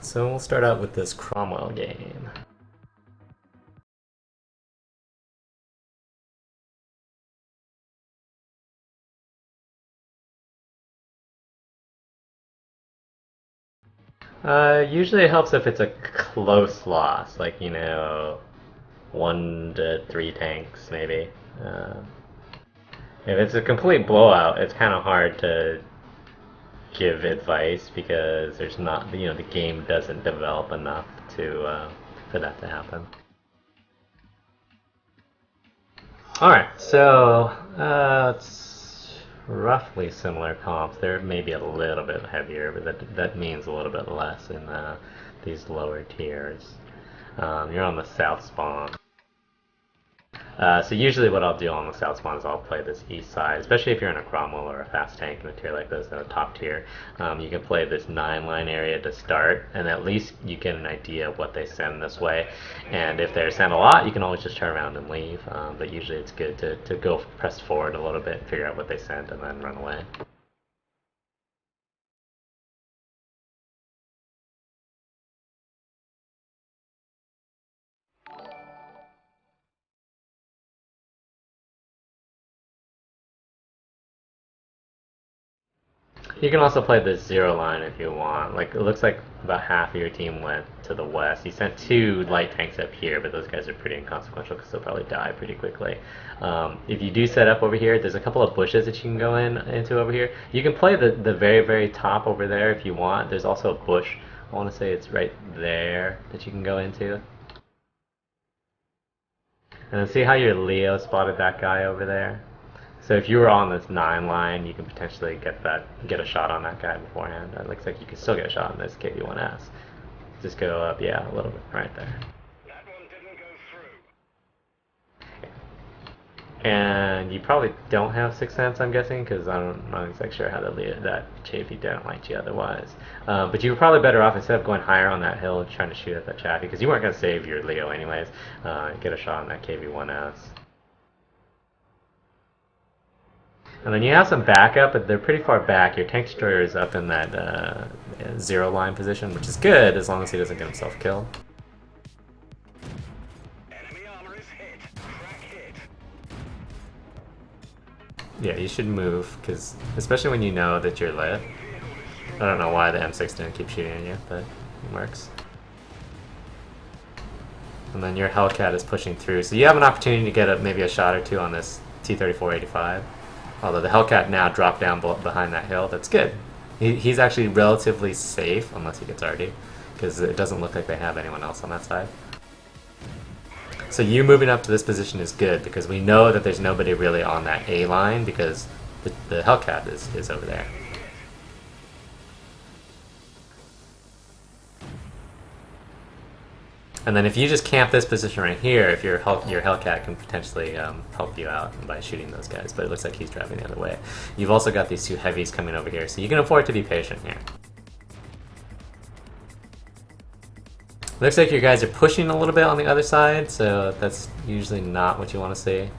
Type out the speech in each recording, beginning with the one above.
So we'll start out with this Cromwell game. Usually it helps if it's a close loss, like, 1 to 3 tanks, maybe. Uh, if it's a complete blowout, it's kind of hard to give advice because there's not, the game doesn't develop enough for that to happen. Alright, so it's roughly similar comps. They're maybe a little bit heavier, but that means a little bit less in these lower tiers. You're on the south spawn. So usually what I'll do on the south spawn is I'll play this east side, especially if you're in a Cromwell or a fast tank in a tier like this, in a top tier. You can play this 9-line area to start, and at least you get an idea of what they send this way. And if they send a lot, you can always just turn around and leave. But usually it's good to go press forward a little bit and figure out what they sent and then run away. You can also play the 0 line if you want. Like, it looks like about half of your team went to the west. You sent 2 light tanks up here, but those guys are pretty inconsequential because they'll probably die pretty quickly. If you do set up over here, there's a couple of bushes that you can go into over here. You can play the very, very top over there if you want. There's also a bush. I want to say it's right there that you can go into. And then see how your Leo spotted that guy over there? So if you were on this 9 line, you can potentially get a shot on that guy beforehand. It looks like you can still get a shot on this KV-1S. Just go up, yeah, a little bit right there. That one didn't go through. And you probably don't have Sixth Sense, I'm guessing, because I'm not exactly sure how that Chaffee didn't like you otherwise. But you were probably better off, instead of going higher on that hill trying to shoot at that Chaffee, because you weren't going to save your Leo anyways, get a shot on that KV-1S. And then you have some backup, but they're pretty far back. Your tank destroyer is up in that 0 line position, which is good as long as he doesn't get himself killed. Enemy armor is hit. Crack hit. Yeah, you should move, because especially when you know that you're lit. I don't know why the M6 didn't keep shooting at you, but it works. And then your Hellcat is pushing through, so you have an opportunity to get maybe a shot or 2 on this T-34-85. Although the Hellcat now dropped down behind that hill, that's good. He's actually relatively safe, unless he gets RD, because it doesn't look like they have anyone else on that side. So you moving up to this position is good, because we know that there's nobody really on that A line, because the Hellcat is over there. And then if you just camp this position right here, if your Hellcat can potentially help you out by shooting those guys, but it looks like he's driving the other way. You've also got these 2 heavies coming over here, so you can afford to be patient here. Looks like your guys are pushing a little bit on the other side, so that's usually not what you want to see.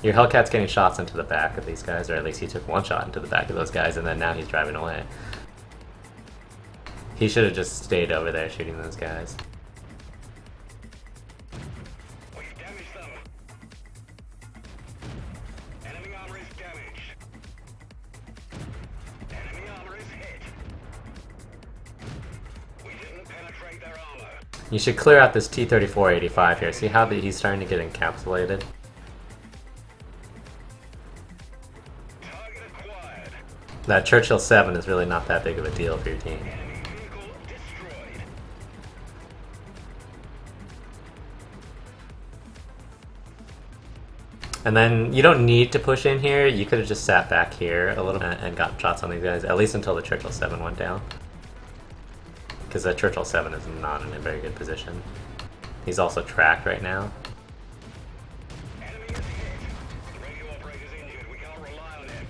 Your Hellcat's getting shots into the back of these guys, or at least he took 1 shot into the back of those guys, and then now he's driving away. He should have just stayed over there shooting those guys. You should clear out this T-34-85 here. See how he's starting to get encapsulated? That Churchill 7 is really not that big of a deal for your team. And then you don't need to push in here. You could have just sat back here a little bit and got shots on these guys, at least until the Churchill 7 went down. Because that Churchill 7 is not in a very good position. He's also tracked right now. Enemy is hit. The radio operator's injured. We cannot rely on him.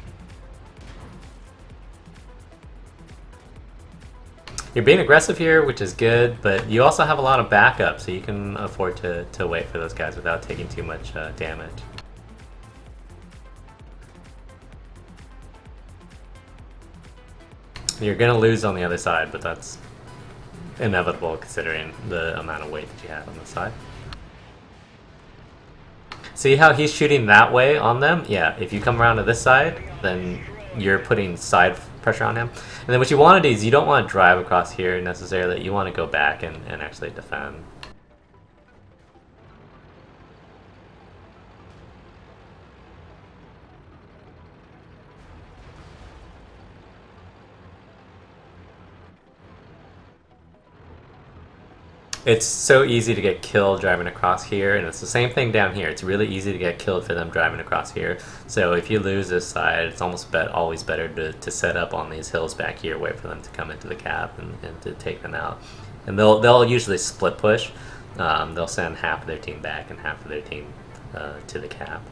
You're being aggressive here, which is good, but you also have a lot of backup, so you can afford to wait for those guys without taking too much damage. You're going to lose on the other side, but that's inevitable considering the amount of weight that you have on the side. See how he's shooting that way on them? Yeah, if you come around to this side, then you're putting side pressure on him. And then what you want to do is you don't want to drive across here necessarily. You want to go back and actually defend. It's so easy to get killed driving across here, and it's the same thing down here. It's really easy to get killed for them driving across here. So if you lose this side, it's almost always better to set up on these hills back here, wait for them to come into the cap and to take them out. And they'll usually split push. They'll send half of their team back and half of their team to the cap.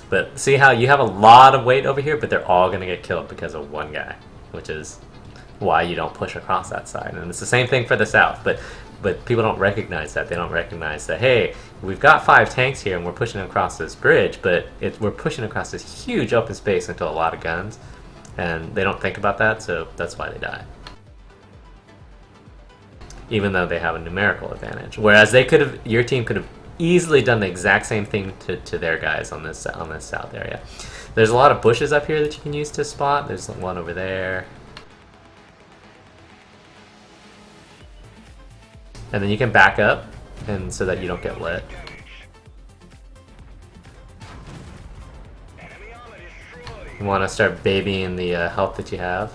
But see how you have a lot of weight over here, but they're all going to get killed because of one guy, which is why you don't push across that side. And it's the same thing for the south, but people don't recognize that. They don't recognize that, hey, we've got 5 tanks here and we're pushing across this bridge, but we're pushing across this huge open space into a lot of guns, and they don't think about that, so that's why they die. Even though they have a numerical advantage. Whereas your team could have easily done the exact same thing to their guys on this south area. There's a lot of bushes up here that you can use to spot. There's one over there. And then you can back up, and so that you don't get lit. You want to start babying the health that you have.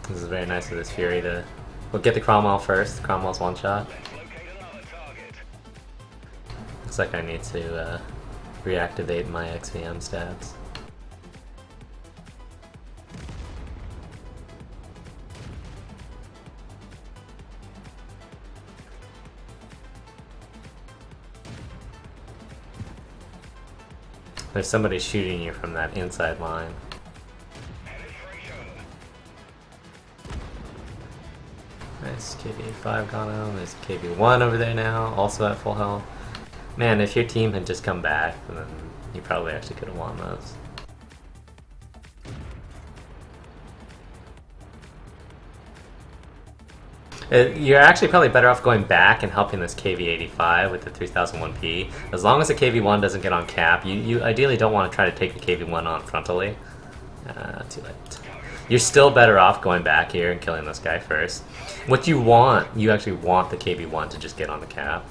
This is very nice of this Fury to... We'll get the Cromwell first. Cromwell's one shot. Looks like I need to reactivate my XVM stats. There's somebody shooting you from that inside line. Nice, KB5 gone on. There's KB1 over there now, also at full health. Man, if your team had just come back, then you probably actually could have won those. You're actually probably better off going back and helping this KV-85 with the 3001P. As long as the KV-1 doesn't get on cap, you ideally don't want to try to take the KV-1 on frontally. Too late. You're still better off going back here and killing this guy first. What you actually want the KV-1 to just get on the cap.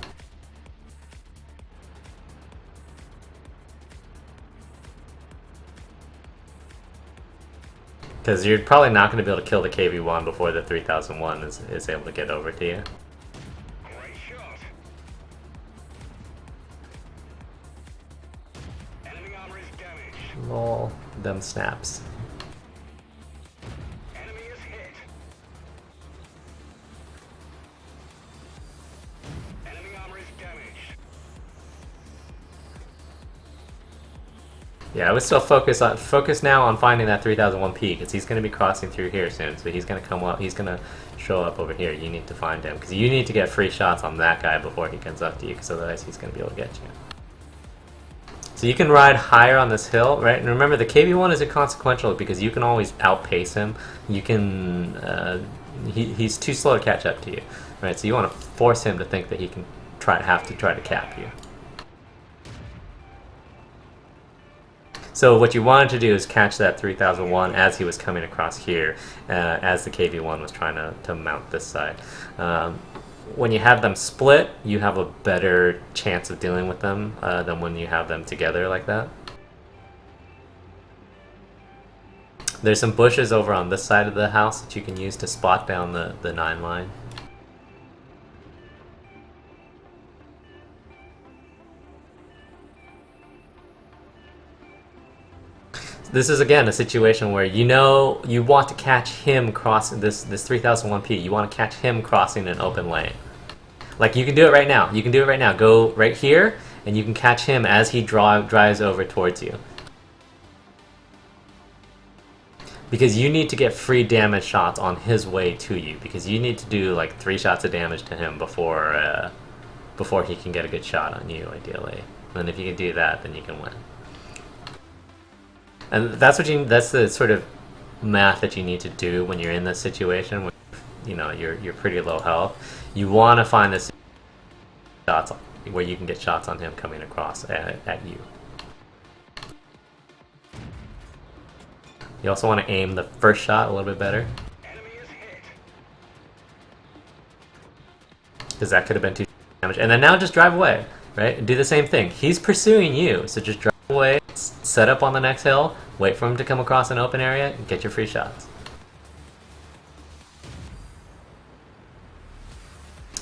Because you're probably not going to be able to kill the KV-1 before the 3001 is able to get over to you. Great shot. Enemy armor is damaged. Lol, them snaps. Enemy is hit. Enemy armor is damaged. Yeah, I would still focus now on finding that 3001P, because he's going to be crossing through here soon. So he's going to come up. He's going to show up over here. You need to find him, because you need to get free shots on that guy before he comes up to you, because otherwise he's going to be able to get you. So you can ride higher on this hill, right? And remember, the KV-1 is inconsequential because you can always outpace him. You can. He's too slow to catch up to you, right? So you want to force him to think that he can have to try to cap you. So what you wanted to do is catch that 3001 as he was coming across here, as the KV-1 was trying to mount this side. When you have them split, you have a better chance of dealing with them than when you have them together like that. There's some bushes over on this side of the house that you can use to spot down the 9 line. This is again a situation where you want to catch him crossing this 3001P. You want to catch him crossing an open lane. Like you can do it right now. You can do it right now. Go right here, and you can catch him as he drives over towards you. because you need to get free damage shots on his way to you, because you need to do like 3 shots of damage to him before he can get a good shot on you, ideally. And if you can do that, then you can win. And that's the sort of math that you need to do when you're in this situation when you're pretty low health. You want to find this shots where you can get shots on him coming across at you. You also want to aim the first shot a little bit better, because that could have been 2 damage. And then now just drive away, right? And do the same thing. He's pursuing you, so just drive away, set up on the next hill, wait for him to come across an open area, and get your free shots.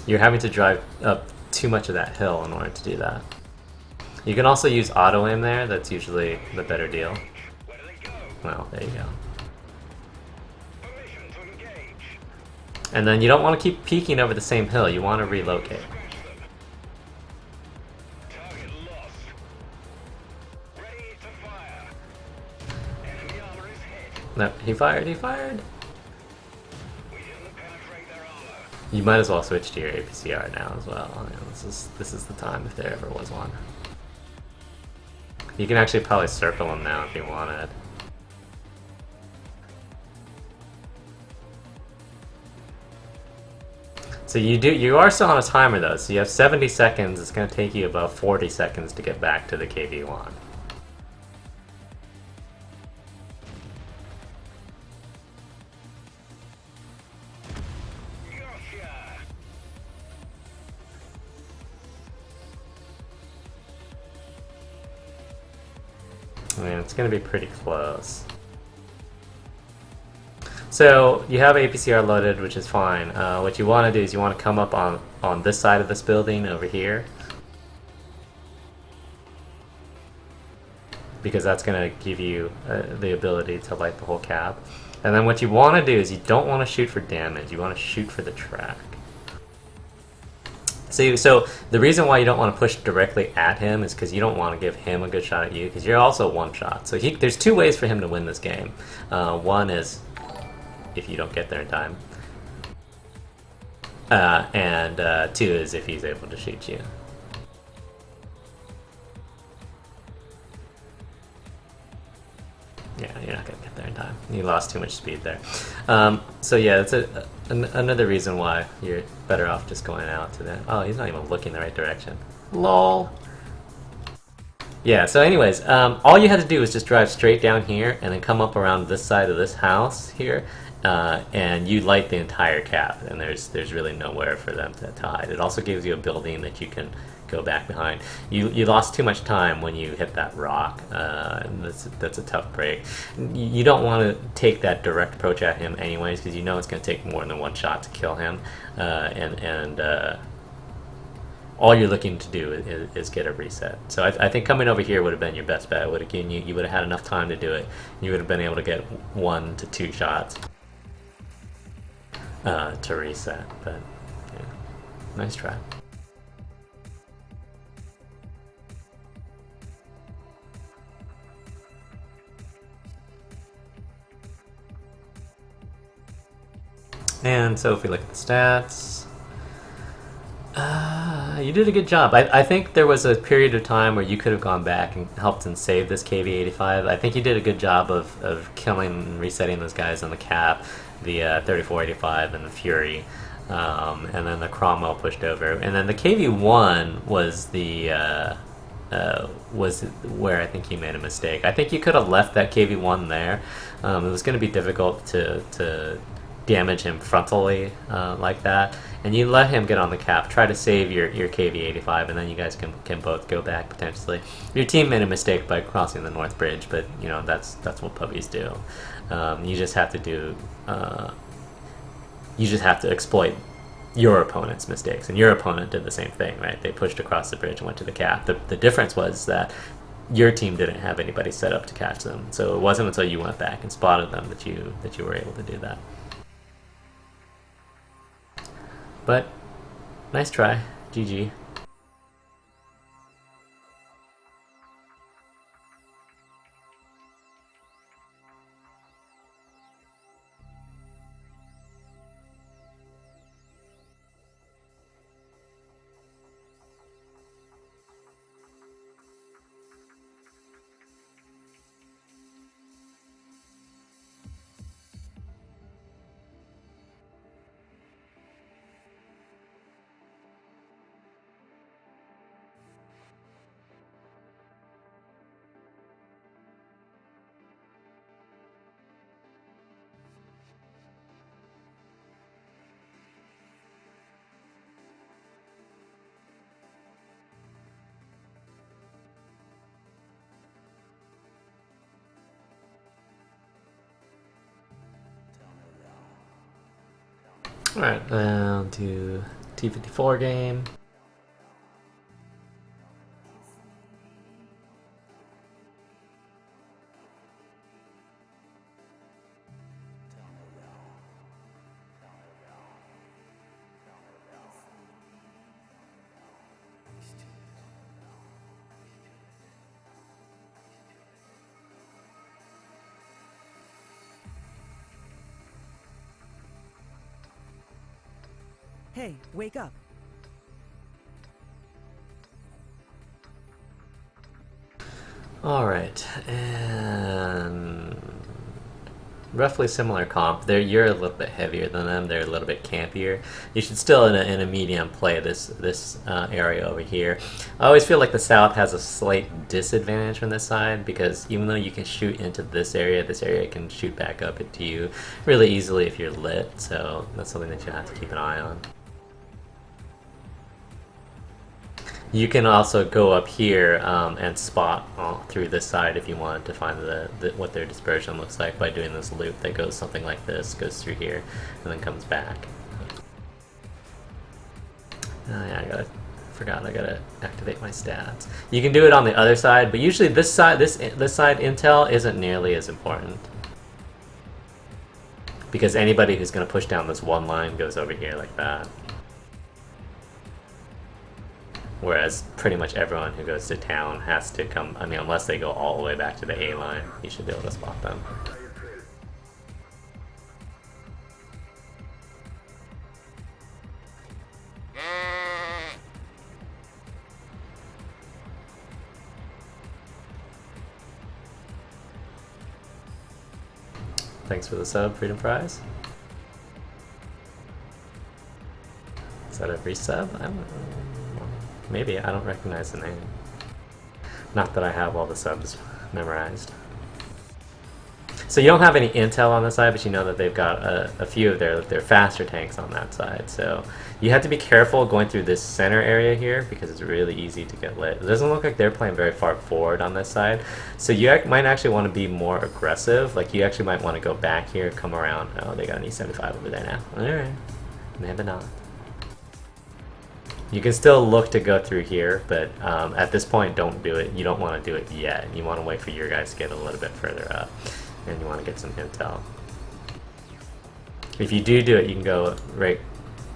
You're having to drive up too much of that hill in order to do that. You can also use auto aim there. That's usually the better deal. Well, there you go. And then you don't want to keep peeking over the same hill. You want to relocate. No, he fired. You might as well switch to your APCR now as well. I mean, this is the time if there ever was one. You can actually probably circle him now if you wanted. So you are still on a timer though, so you have 70 seconds. It's going to take you about 40 seconds to get back to the KV1. I mean, it's going to be pretty close. So you have APCR loaded, which is fine. What you want to do is you want to come up on this side of this building over here, because that's going to give you the ability to light the whole cab. And then what you want to do is you don't want to shoot for damage. You want to shoot for the track. So the reason why you don't want to push directly at him is because you don't want to give him a good shot at you, because you're also one shot. So there's 2 ways for him to win this game. One is if you don't get there in time, and 2 is if he's able to shoot you. Yeah, you're not gonna get there in time. You lost too much speed there. So yeah, that's another reason why you're better off just going out to that. Oh, he's not even looking the right direction. LOL. Yeah, so anyways, all you had to do was just drive straight down here and then come up around this side of this house here, and you light the entire cap, and there's really nowhere for them to hide. It also gives you a building that you can go back behind. You lost too much time when you hit that rock. And that's a tough break. You don't want to take that direct approach at him anyways, because you know it's going to take more than 1 shot to kill him, and all you're looking to do is get a reset. So I think coming over here would have been your best bet. Would have given you would have had enough time to do it. You would have been able to get 1 to 2 shots to reset. But yeah, nice try. And so if we look at the stats, you did a good job. I think there was a period of time where you could have gone back and helped and saved this KV-85. I think you did a good job of killing and resetting those guys on the cap, the 3485 and the Fury, and then the Cromwell pushed over. And then the KV-1 was was where I think you made a mistake. I think you could have left that KV-1 there. It was going to be difficult to damage him frontally like that, and you let him get on the cap, try to save your KV-85, and then you guys can both go back potentially. Your team made a mistake by crossing the North Bridge, but that's what puppies do. You just have to exploit your opponent's mistakes, and your opponent did the same thing, right? They pushed across the bridge and went to the cap. The difference was that your team didn't have anybody set up to catch them, so it wasn't until you went back and spotted them that you were able to do that. But nice try. GG. Alright, now to T-54 game. Hey, wake up. Alright, and roughly similar comp. You're a little bit heavier than them. They're a little bit campier. You should still, in a medium, play this area over here. I always feel like the South has a slight disadvantage from this side because even though you can shoot into this area can shoot back up into you really easily if you're lit. So that's something that you have to keep an eye on. You can also go up here and spot through this side if you wanted to find what their dispersion looks like by doing this loop that goes something like this, goes through here, and then comes back. Oh yeah, forgot I gotta activate my stats. You can do it on the other side, but usually this side intel isn't nearly as important. Because anybody who's gonna push down this one line goes over here like that. Whereas pretty much everyone who goes to town has to come, I mean, unless they go all the way back to the A line, you should be able to spot them. Thanks for the sub, Freedom Fries. Is that every sub? I don't know. Maybe, I don't recognize the name. Not that I have all the subs memorized. So you don't have any intel on the side, but you know that they've got a few of their faster tanks on that side. So you have to be careful going through this center area here because it's really easy to get lit. It doesn't look like they're playing very far forward on this side. So you might actually want to be more aggressive. Like you actually might want to go back here, come around. Oh, they got an E75 over there now. Alright, maybe not. You can still look to go through here, but at this point, don't do it. You don't want to do it yet. You want to wait for your guys to get a little bit further up, and you want to get some intel. If you do it, you can go right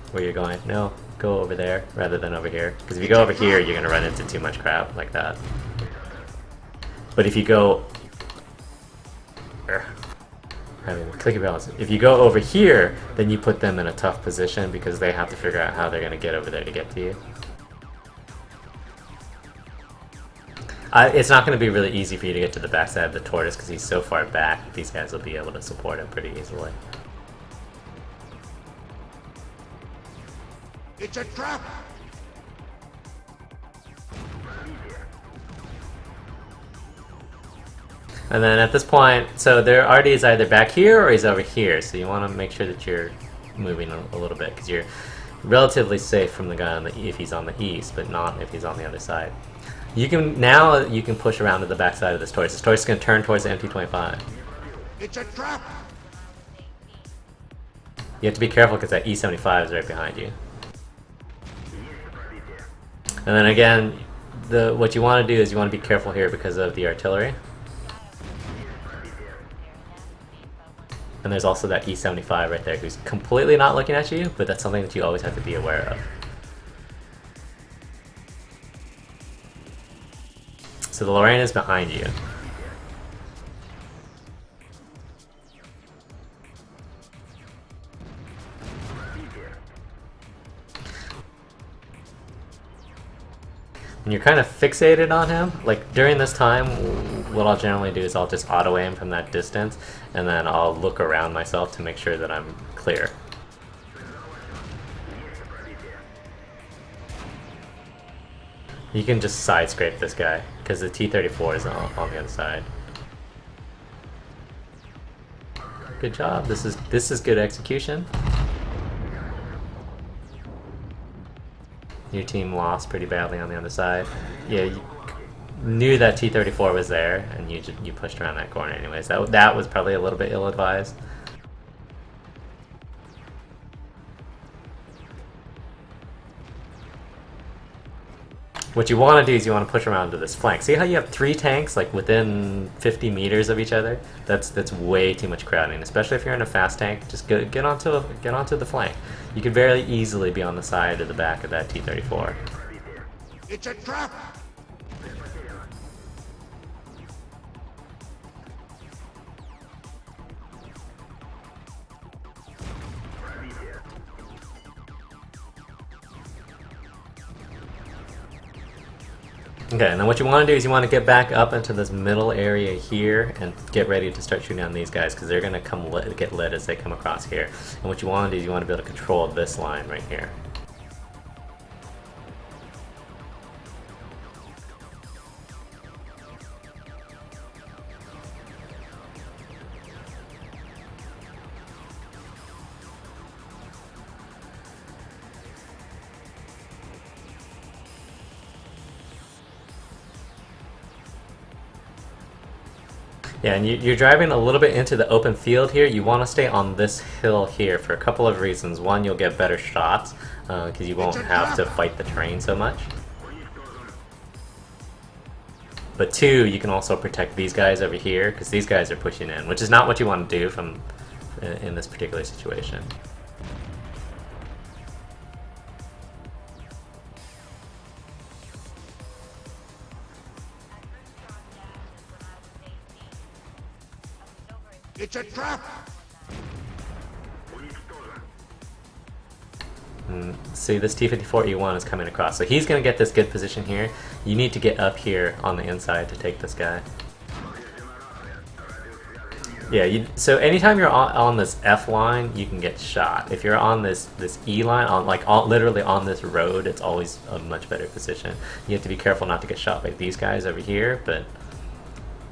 where you're going. No, go over there rather than over here. Because if you go over here, you're going to run into too much crap like that. But if you go... click balance. If you go over here, then you put them in a tough position because they have to figure out how they're going to get over there to get to you. It's not going to be really easy for you to get to the backside of the tortoise because he's so far back. These guys will be able to support him pretty easily. It's a trap! And then at this point, so their RD is either back here or he's over here, so you want to make sure that you're moving a little bit because you're relatively safe from the guy on the if he's on the east, but not if he's on the other side. You can push around to the back side of this tortoise. This tortoise is going to turn towards the MT-25. It's a trap! You have to be careful because that E-75 is right behind you. And then again, what you want to do is you want to be careful here because of the artillery. And there's also that E-75 right there who's completely not looking at you, but that's something that you always have to be aware of. So the Lorraine is behind you. When you're kind of fixated on him, like during this time, what I'll generally do is I'll just auto aim from that distance, and then I'll look around myself to make sure that I'm clear. You can just side scrape this guy, because the T-34 is on the other side. Good job, this is good execution. Your team lost pretty badly on the other side. Yeah, you knew that T-34 was there, and you pushed around that corner anyways. That was probably a little bit ill-advised. What you want to do is you want to push around to this flank. See how you have 3 tanks like within 50 meters of each other? That's way too much crowding, especially if you're in a fast tank. Just get onto the flank. You could very easily be on the side or the back of that T-34. It's a trap! Okay, and then what you want to do is you want to get back up into this middle area here and get ready to start shooting on these guys because they're going to get lit as they come across here. And what you want to do is you want to be able to control this line right here. Yeah, and you're driving a little bit into the open field here. You want to stay on this hill here for a couple of reasons. One, you'll get better shots because you won't have to fight the terrain so much. But 2, you can also protect these guys over here because these guys are pushing in, which is not what you want to do in this particular situation. It's a trap! See, this T-54E1 is coming across, so he's going to get this good position here. You need to get up here on the inside to take this guy. Yeah, so anytime you're on this F line, you can get shot. If you're on this E line, literally on this road, it's always a much better position. You have to be careful not to get shot by these guys over here, but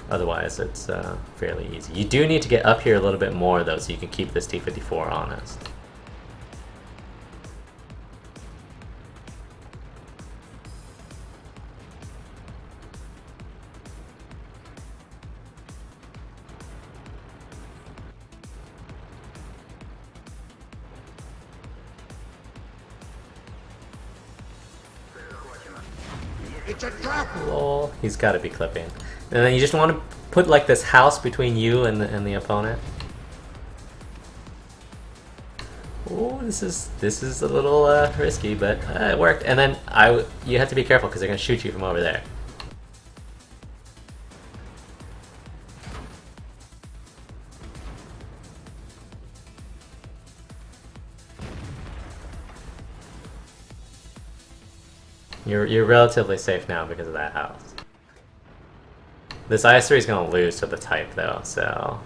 otherwise it's fairly easy. You do need to get up here a little bit more though, so you can keep this T-54 honest. It's a trap! Lol, he's got to be clipping. And then you just want to put like this house between you and the opponent. Oh, this is a little risky, but it worked. And then you have to be careful because they're going to shoot you from over there. You're relatively safe now because of that house. This IS-3 is going to lose to the Type though, so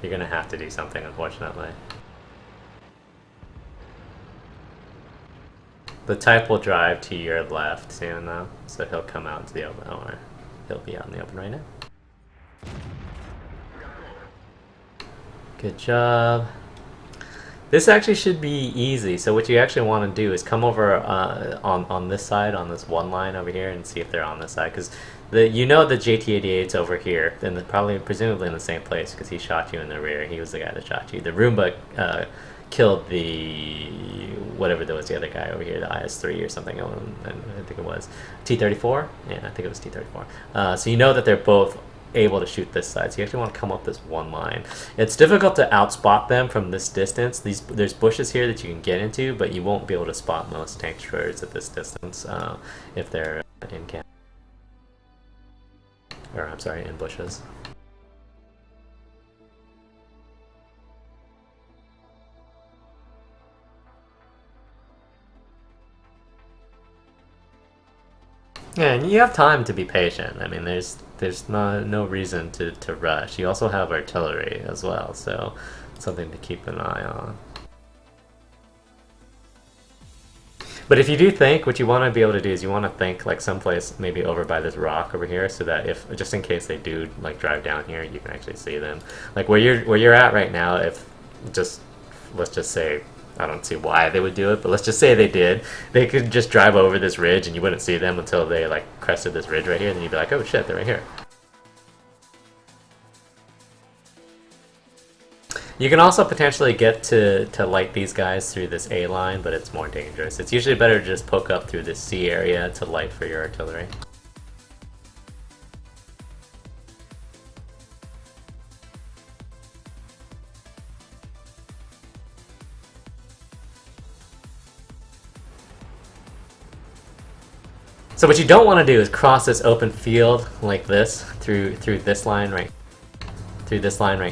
you're going to have to do something, unfortunately. The Type will drive to your left soon though, so he'll come out into the open, or he'll be out in the open right now. Good job. This actually should be easy, so what you actually want to do is come over on this side, on this one line over here, and see if they're on this side, because you know the JT-88's over here, and presumably in the same place, because he shot you in the rear. He was the guy that shot you. The Roomba killed the, whatever there was, the other guy over here, the IS-3 or something, I think it was. T-34? Yeah, I think it was T-34. So you know that they're both able to shoot this side, so you actually want to come up this one line. It's difficult to outspot them from this distance. There's bushes here that you can get into, but you won't be able to spot most tank destroyers at this distance if they're in camp. Or I'm sorry, in bushes. Yeah, and you have time to be patient. I mean, there's no reason to rush. You also have artillery as well, so something to keep an eye on. But if you do think, what you want to be able to do is you want to think like someplace maybe over by this rock over here, so that if just in case they do like drive down here, you can actually see them. Like where you're at right now. If let's just say, I don't see why they would do it, but let's just say they did. They could just drive over this ridge and you wouldn't see them until they like crested this ridge right here, and then you'd be like, oh shit, they're right here. You can also potentially get to light these guys through this A line, but it's more dangerous. It's usually better to just poke up through this C area to light for your artillery. So what you don't want to do is cross this open field like this through this line right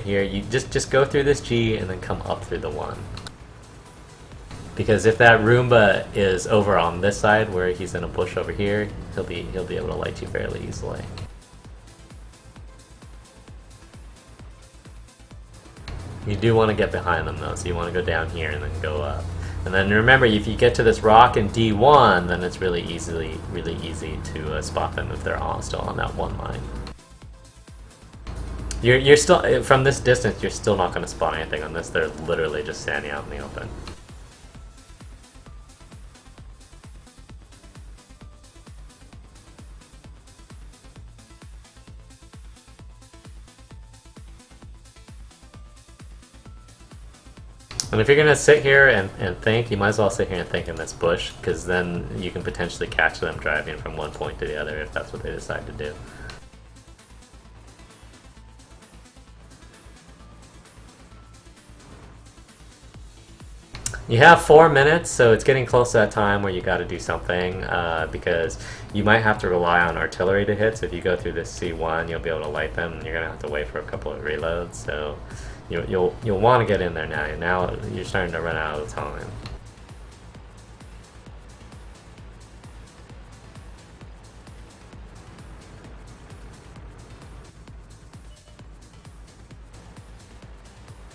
here. You just go through this G and then come up through the 1. Because if that Roomba is over on this side where he's in a bush over here, he'll be able to light you fairly easily. You do want to get behind them though, so you want to go down here and then go up. And then remember, if you get to this rock in D1, then it's really easy to spot them if they're all still on that 1 line. You're still, from this distance, you're still not going to spot anything on this. They're literally just standing out in the open. And if you're going to sit here and think, you might as well sit here and think in this bush, because then you can potentially catch them driving from one point to the other if that's what they decide to do. You have 4 minutes, so it's getting close to that time where you got to do something, because you might have to rely on artillery to hit. So if you go through this C1, you'll be able to light them, and you're going to have to wait for a couple of reloads. So you'll want to get in there now. Now you're starting to run out of time.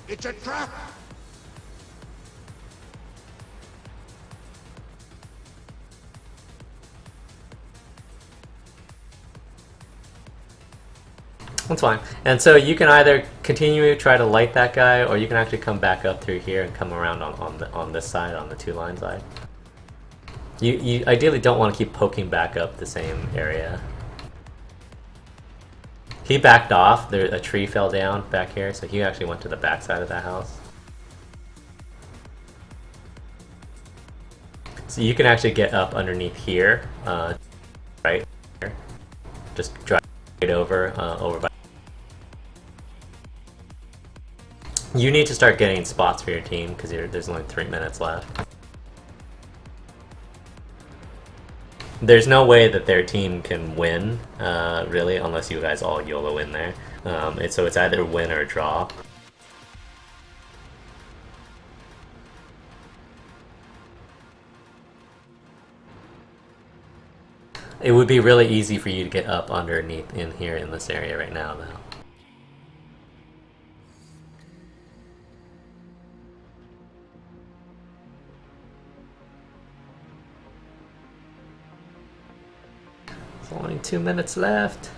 It's a trap! That's fine. And so you can either continue to try to light that guy, or you can actually come back up through here and come around on this side, on the 2-line side. You ideally don't want to keep poking back up the same area. He backed off. A tree fell down back here, so he actually went to the back side of that house. So you can actually get up underneath here, right here. Just drive right over by. You need to start getting spots for your team because there's only 3 minutes left. There's no way that their team can win, really, unless you guys all YOLO in there. So it's either win or draw. It would be really easy for you to get up underneath in here in this area right now, though. Only 2 minutes left.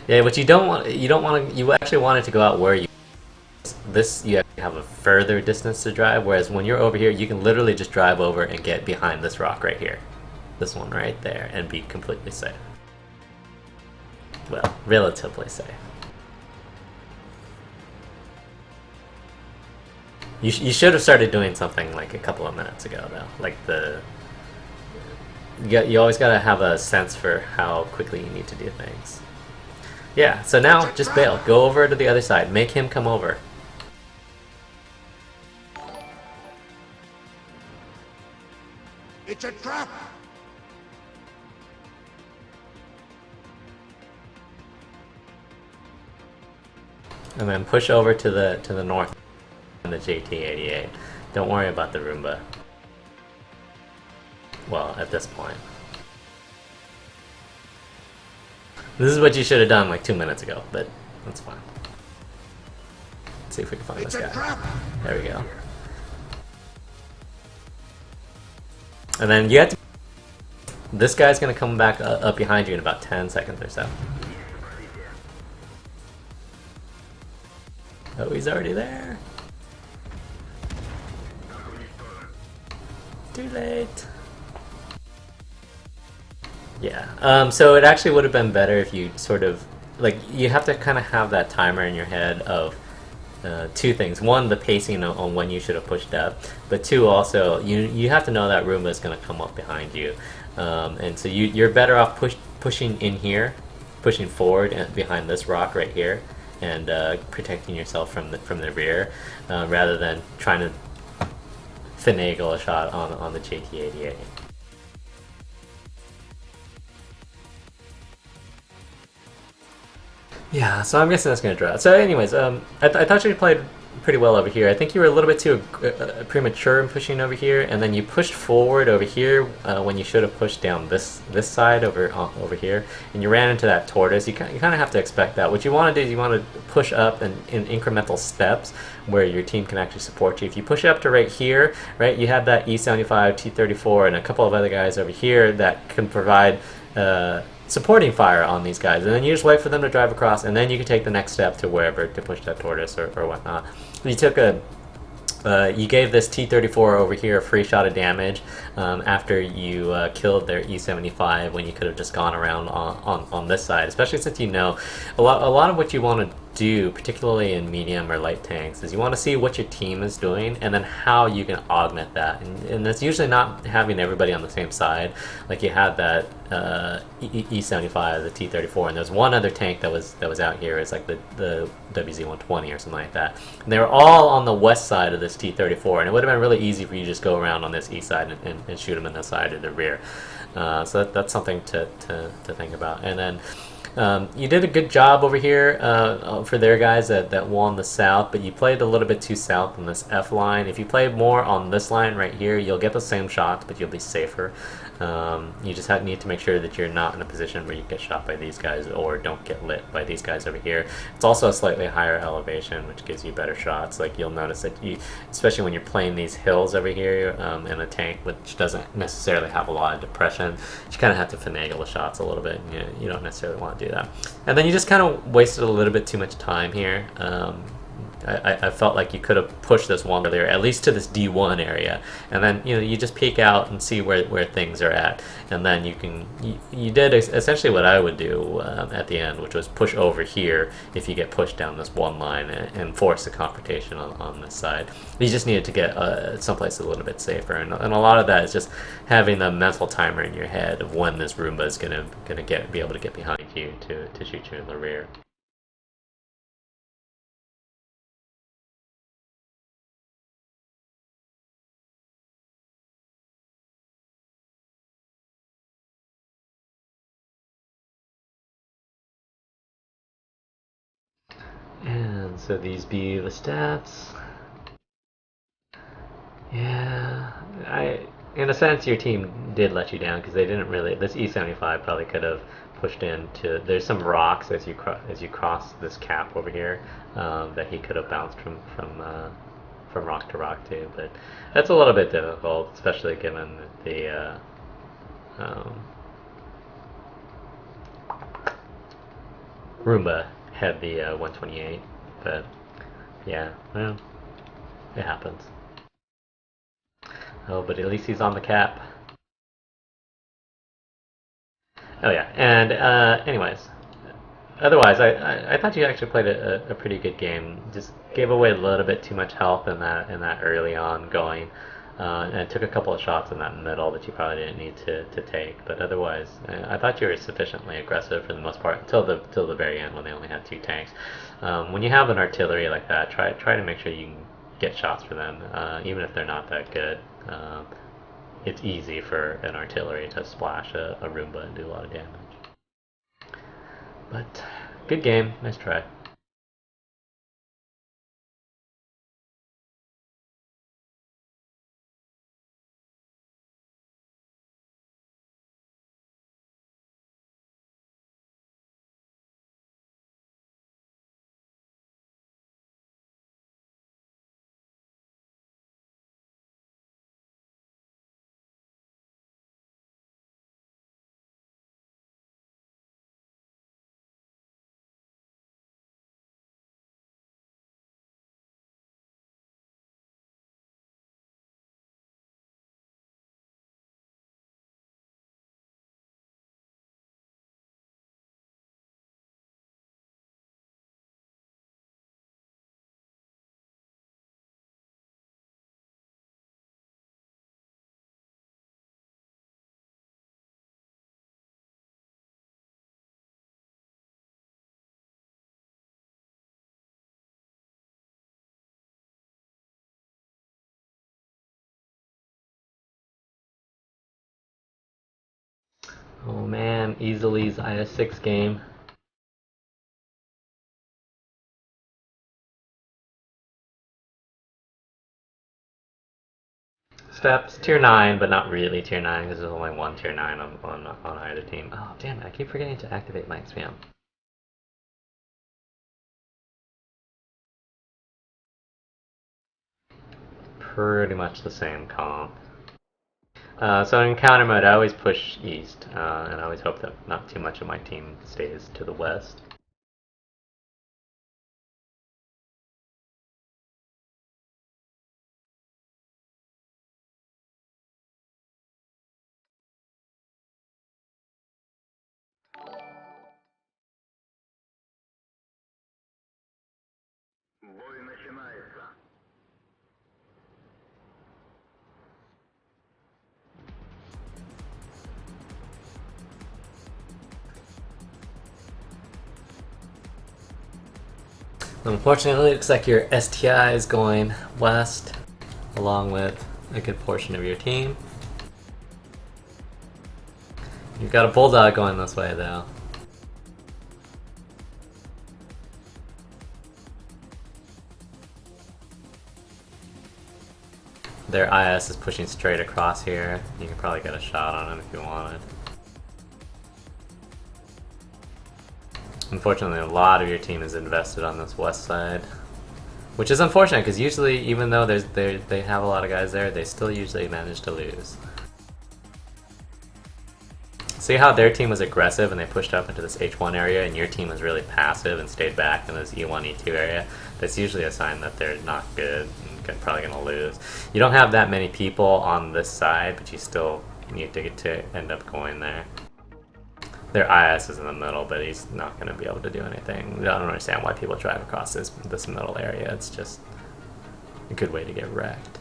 Yeah, but you actually want it to go out where you actually have a further distance to drive, whereas when you're over here, you can literally just drive over and get behind this rock right here. This one right there, and be completely safe. Well, relatively safe. You should have started doing something like a couple of minutes ago, though. Like you always gotta have a sense for how quickly you need to do things. Yeah, so now just bail. Go over to the other side. Make him come over. It's a trap! And then push over to the north in the JT-88. Don't worry about the Roomba. Well, at this point. This is what you should have done like 2 minutes ago, but that's fine. Let's see if we can find this guy. There we go. And then you have to... This guy's going to come back up behind you in about 10 seconds or so. Oh, he's already there. Too late. Yeah, so it actually would have been better if you sort of, like, you have to kind of have that timer in your head of two things. One, the pacing on when you should have pushed up, but two, also you have to know that Roomba is going to come up behind you, and so you're better off pushing in here, pushing forward and behind this rock right here, and protecting yourself from the rear, rather than trying to finagle a shot on the JT88. Yeah, so I'm guessing that's going to draw. So, anyways, I thought you played pretty well over here. I think you were a little bit too premature in pushing over here, and then you pushed forward over here when you should have pushed down this side over here, and you ran into that tortoise. You kind of have to expect that. What you want to do is you want to push up in incremental steps where your team can actually support you. If you push up to right here, right, you have that E75, T34, and a couple of other guys over here that can provide supporting fire on these guys, and then you just wait for them to drive across, and then you can take the next step to wherever to push that tortoise or whatnot. You took you gave this T34 over here a free shot of damage after you killed their E75 when you could have just gone around on this side, especially since you know a lot of what you want to do, particularly in medium or light tanks, is you want to see what your team is doing and then how you can augment that. And that's usually not having everybody on the same side. Like you had that E75, the T34, and there's one other tank that was out here. It's like the WZ-120 or something like that. And they were all on the west side of this T34, and it would have been really easy for you to just go around on this east side and shoot them in the side or the rear. So that's something to think about. And then you did a good job over here for their guys that won the south, but you played a little bit too south on this F line. If you play more on this line right here, you'll get the same shots, but you'll be safer. You just need to make sure that you're not in a position where you get shot by these guys or don't get lit by these guys over here. It's also a slightly higher elevation, which gives you better shots. Like you'll notice that especially when you're playing these hills over here in a tank which doesn't necessarily have a lot of depression, you kind of have to finagle the shots a little bit, and you don't necessarily want to do that. And then you just kind of wasted a little bit too much time here. I felt like you could have pushed this one earlier, at least to this D1 area, and then you just peek out and see where things are at, and then you did essentially what I would do at the end, which was push over here if you get pushed down this one line and force the confrontation on this side. You just needed to get someplace a little bit safer, and a lot of that is just having the mental timer in your head of when this Roomba is gonna be able to get behind you to shoot you in the rear. And so these be the stats. Yeah, in a sense, your team did let you down because they didn't really. This E75 probably could have pushed into. There's some rocks as you cross this cap over here that he could have bounced from rock to rock too. But that's a little bit difficult, especially given the um, Roomba had the 128. But yeah, well, it happens. Oh, but at least he's on the cap. Oh yeah, and anyways, otherwise, I thought you actually played a pretty good game. Just gave away a little bit too much health in that early on going, and took a couple of shots in that middle that you probably didn't need to take. But otherwise, I thought you were sufficiently aggressive for the most part until the very end when they only had two tanks. When you have an artillery like that, try to make sure you can get shots for them, even if they're not that good. It's easy for an artillery to splash a Roomba and do a lot of damage. But good game, nice try. second Easilyd's IS6 game. Steps, tier 9, but not really tier 9 because there's only one tier 9 on either team. Oh, damn it, I keep forgetting to activate my spam. Pretty much the same comp. So in encounter mode, I always push east, and I always hope that not too much of my team stays to the west. Бой начинается. Unfortunately, it looks like your STI is going west, along with a good portion of your team. You've got a bulldog going this way, though. Their IS is pushing straight across here. You can probably get a shot on him if you wanted. Unfortunately, a lot of your team is invested on this west side, which is unfortunate because usually, even though they have a lot of guys there, they still usually manage to lose. See how their team was aggressive and they pushed up into this H1 area, and your team was really passive and stayed back in this E1, E2 area? That's usually a sign that they're not good and probably going to lose. You don't have that many people on this side, but you still need to get to end up going there. Their IS is in the middle, but he's not going to be able to do anything. I don't understand why people drive across this middle area. It's just a good way to get wrecked.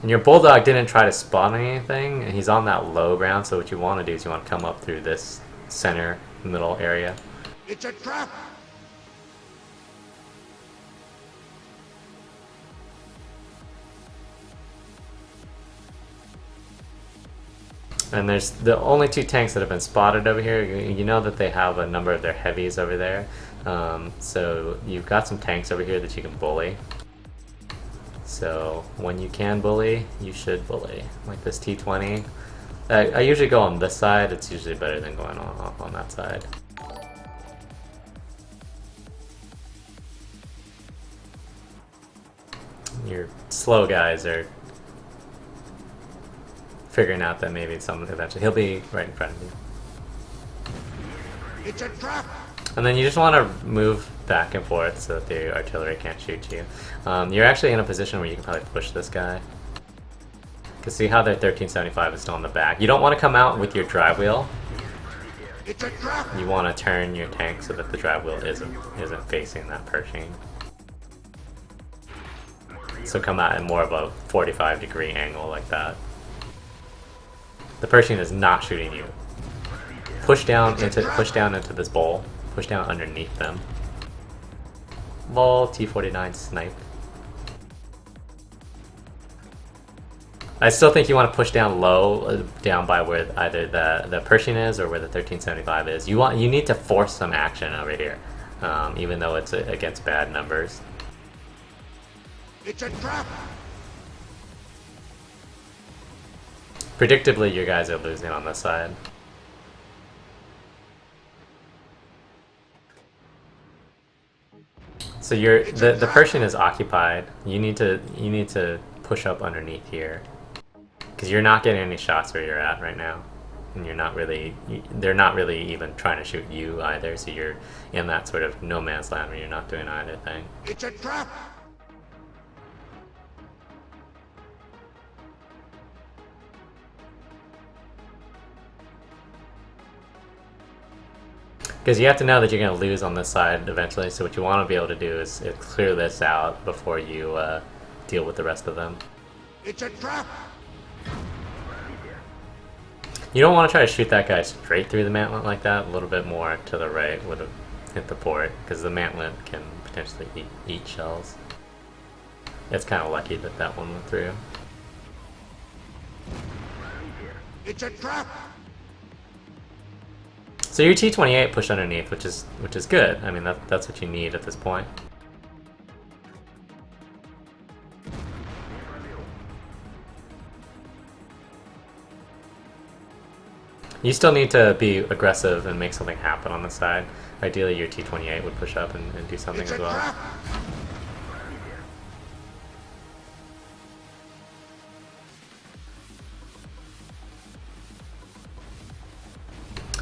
And your bulldog didn't try to spawn anything, and he's on that low ground, so what you want to do is you want to come up through this center middle area. It's a trap! And there's the only two tanks that have been spotted over here. You know that they have a number of their heavies over there. So you've got some tanks over here that you can bully. So when you can bully, you should bully. Like this T20. I usually go on this side. It's usually better than going off on that side. Your slow guys are figuring out that maybe someone eventually he'll be right in front of you. It's a trap! And then you just want to move back and forth so that the artillery can't shoot you. You're actually in a position where you can probably push this guy. Because see how their 1375 is still on the back. You don't want to come out with your drive wheel. It's a trap! You want to turn your tank so that the drive wheel isn't facing that Pershing. So come out at more of a 45-degree angle like that. The Pershing is not shooting you. Push down into this bowl. Push down underneath them. Lol, T-49 snipe. I still think you want to push down low, down by where either the Pershing is or where the 1375 is. You need to force some action over here, even though it's against bad numbers. It's a trap! Predictably, your guys are losing on this side. So the Pershing is occupied. You need to push up underneath here, because you're not getting any shots where you're at right now, and they're not really even trying to shoot you either. So you're in that sort of no man's land where you're not doing either thing. It's a trap! Because you have to know that you're going to lose on this side eventually, so what you want to be able to do is clear this out before you deal with the rest of them. It's a trap! You don't want to try to shoot that guy straight through the mantlet like that. A little bit more to the right would have hit the port, because the mantlet can potentially eat shells. It's kind of lucky that that one went through. It's a trap! So your T-28 push underneath, which is good. I mean, that's what you need at this point. You still need to be aggressive and make something happen on the side. Ideally, your T-28 would push up and do something It's as a well. trap!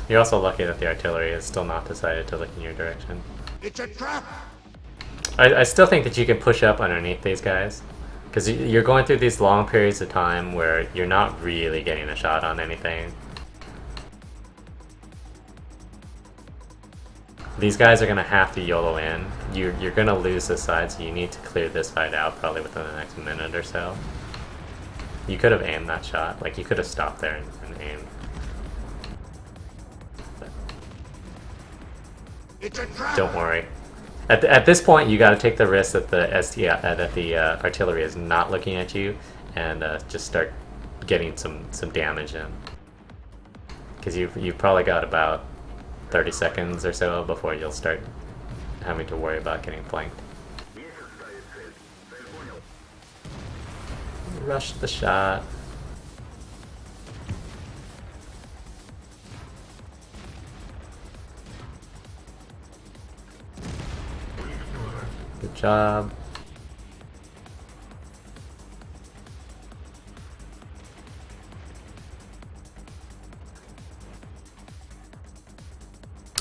You're also lucky that the artillery has still not decided to look in your direction. It's a trap! I still think that you can push up underneath these guys. Because you're going through these long periods of time where you're not really getting a shot on anything. These guys are going to have to YOLO in. You're going to lose this side, so you need to clear this side out probably within the next minute or so. You could have aimed that shot. Like, you could have stopped there and aimed. It's a trap! Don't worry. At this point, you got to take the risk that the artillery is not looking at you, and just start getting some damage in. Because you've probably got about 30 seconds or so before you'll start having to worry about getting flanked. Rush the shot. Good job.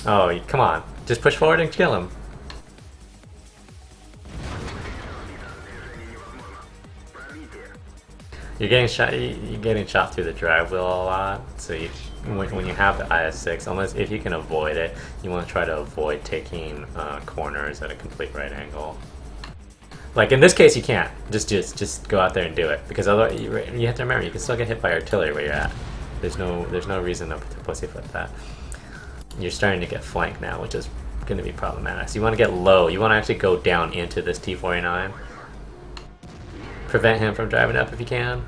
Oh, come on. Just push forward and kill him. You're getting shot through the drive wheel a lot, so when you have the IS-6, unless if you can avoid it, you want to try to avoid taking corners at a complete right angle. Like in this case, you can't. Just go out there and do it, because otherwise you have to remember you can still get hit by artillery where you're at. There's no reason to pussyfoot that. You're starting to get flanked now, which is going to be problematic. So you want to get low. You want to actually go down into this T-49. Prevent him from driving up if you can.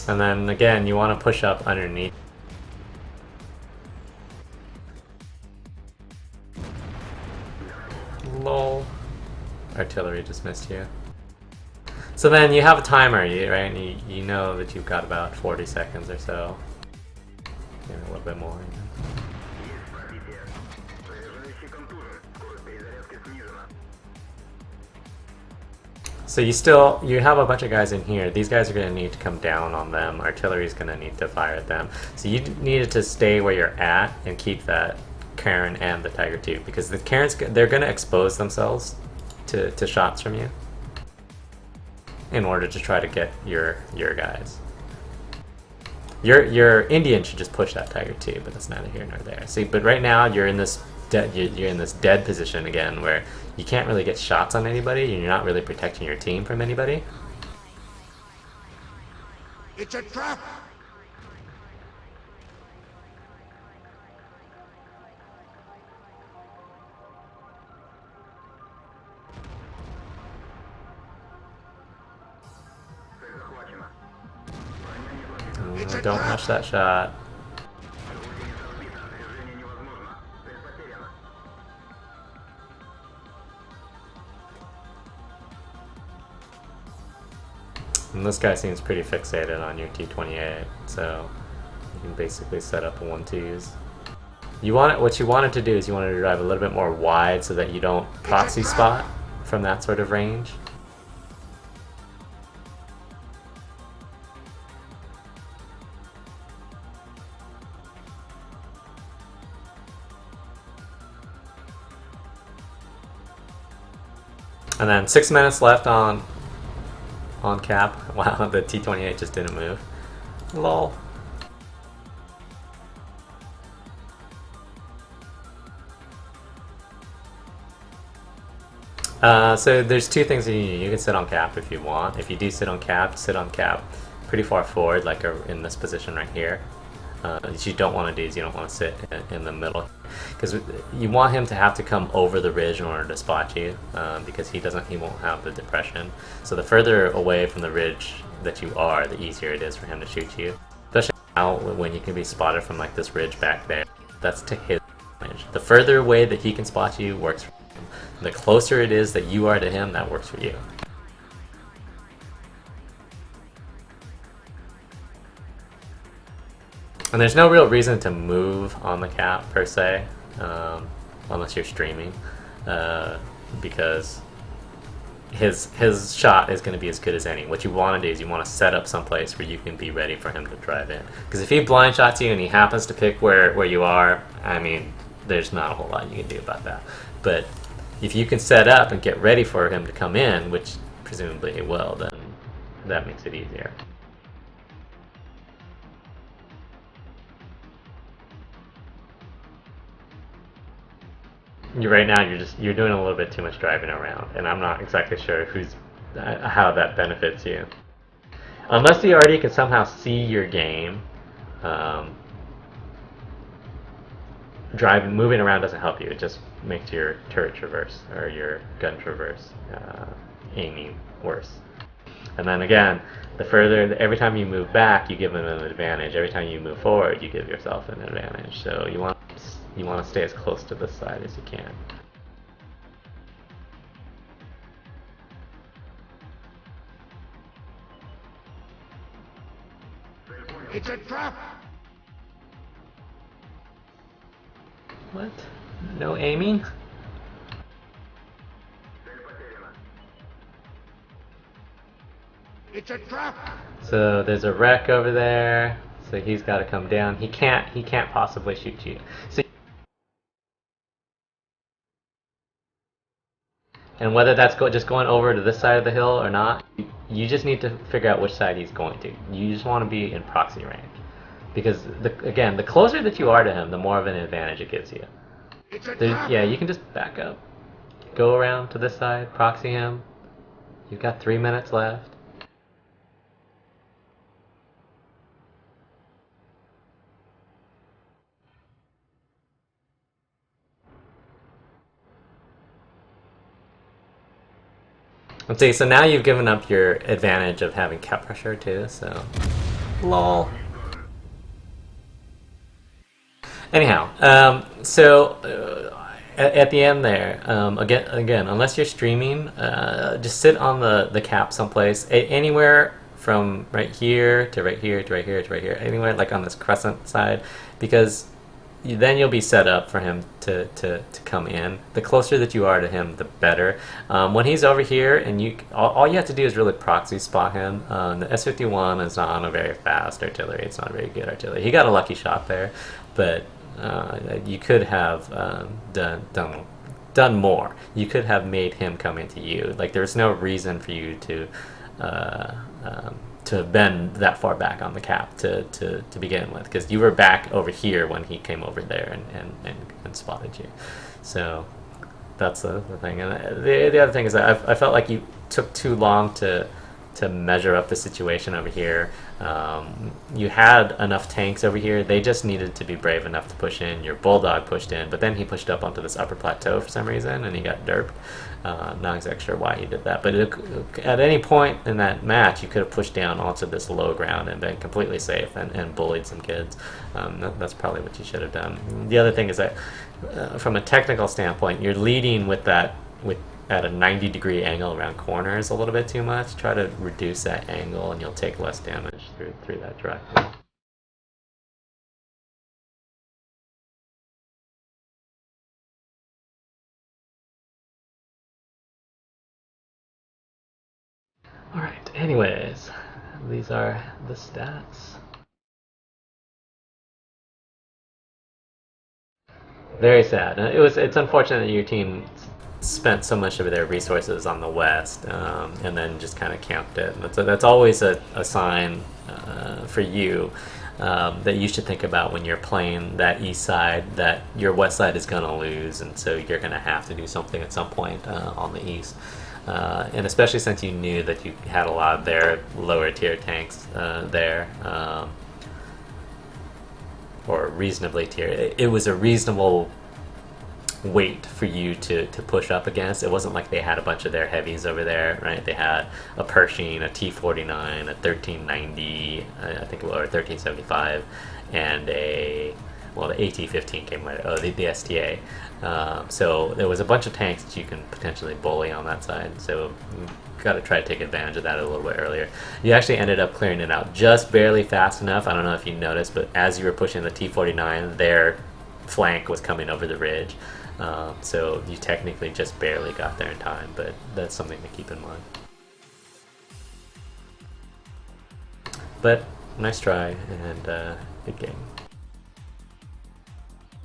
And then again, you want to push up underneath. Lol. Artillery just missed you. So then you have a timer, right? And you know that you've got about 40 seconds or so. Maybe a little bit more. So you have a bunch of guys in here. These guys are going to need to come down on them. Artillery is going to need to fire at them. So you needed to stay where you're at and keep that Karen and the Tiger II, because the Karens, they're going to expose themselves to shots from you in order to try to get your guys. Your Indian should just push that Tiger II, but that's neither here nor there. See, but right now you're in this dead position again, where you can't really get shots on anybody, and you're not really protecting your team from anybody. It's a trap! Don't rush that shot. And this guy seems pretty fixated on your T-28, so you can basically set up 1-2s. What you wanted to do is you wanted to drive a little bit more wide so that you don't proxy spot from that sort of range. And then 6 minutes left on cap. Wow, the T-28 just didn't move. Lol. So there's two things that you can sit on cap if you want. If you do sit on cap pretty far forward, like in this position right here. What you don't want to do is you don't want to sit in the middle, because you want him to have to come over the ridge in order to spot you, because he won't have the depression. So the further away from the ridge that you are, the easier it is for him to shoot you. Especially now when you can be spotted from like this ridge back there. That's to his advantage. The further away that he can spot you works for him. The closer it is that you are to him, that works for you. And there's no real reason to move on the cap per se, unless you're streaming, because his shot is going to be as good as any. What you want to do is you want to set up someplace where you can be ready for him to drive in. Because if he blind shots you and he happens to pick where you are, I mean, there's not a whole lot you can do about that. But if you can set up and get ready for him to come in, which presumably he will, then that makes it easier. Right now you're doing a little bit too much driving around, and I'm not exactly sure how that benefits you. Unless you already can somehow see your game, moving around doesn't help you. It just makes your turret traverse or your gun traverse aiming worse. And then again, every time you move back, you give them an advantage. Every time you move forward, you give yourself an advantage. So you want to stay as close to this side as you can. It's a trap! What? No aiming? It's a trap! So there's a wreck over there. So he's got to come down. He can't possibly shoot you. So, and whether that's just going over to this side of the hill or not, you just need to figure out which side he's going to. You just want to be in proxy range, because again, the closer that you are to him, the more of an advantage it gives you. Yeah, you can just back up, go around to this side, proxy him. You've got 3 minutes left. Let's see, so now you've given up your advantage of having cap pressure too, so lol. Anyhow, at the end there, again, unless you're streaming, just sit on the cap someplace, anywhere from right here to right here to right here to right here, anywhere like on this crescent side, because then you'll be set up for him to come in. The closer that you are to him, the better. When he's over here, and all you have to do is really proxy spot him. The S-51 is not a very fast artillery. It's not a very good artillery. He got a lucky shot there, but you could have done more. You could have made him come into you. Like, there's no reason for you to have been that far back on the cap to begin with, because you were back over here when he came over there and spotted you. So that's the thing. And the other thing is that I felt like you took too long to measure up the situation over here. You had enough tanks over here. They just needed to be brave enough to push in. Your Bulldog pushed in, but then he pushed up onto this upper plateau for some reason, and he got derped. Not exactly sure why he did that, but at any point in that match, you could have pushed down onto this low ground and been completely safe and bullied some kids. That's probably what you should have done. The other thing is that from a technical standpoint, you're leading at a 90-degree angle around corners a little bit too much. Try to reduce that angle, and you'll take less damage through that directly. Alright, anyways, these are the stats. Very sad. It's unfortunate that your team spent so much of their resources on the west, and then just kind of camped it. That's always a sign for you that you should think about when you're playing that east side, that your west side is going to lose, and so you're going to have to do something at some point on the east. And especially since you knew that you had a lot of their lower tier tanks there, or reasonably tier. It was a reasonable weight for you to push up against. It wasn't like they had a bunch of their heavies over there, right? They had a Pershing, a T-49, a 1390, I think, or 1375, and the AT-15 came later. The STA. So there was a bunch of tanks that you can potentially bully on that side. So got to try to take advantage of that a little bit earlier. You actually ended up clearing it out just barely fast enough. I don't know if you noticed, but as you were pushing the T-49, their flank was coming over the ridge. So you technically just barely got there in time, but that's something to keep in mind. But nice try, and good game.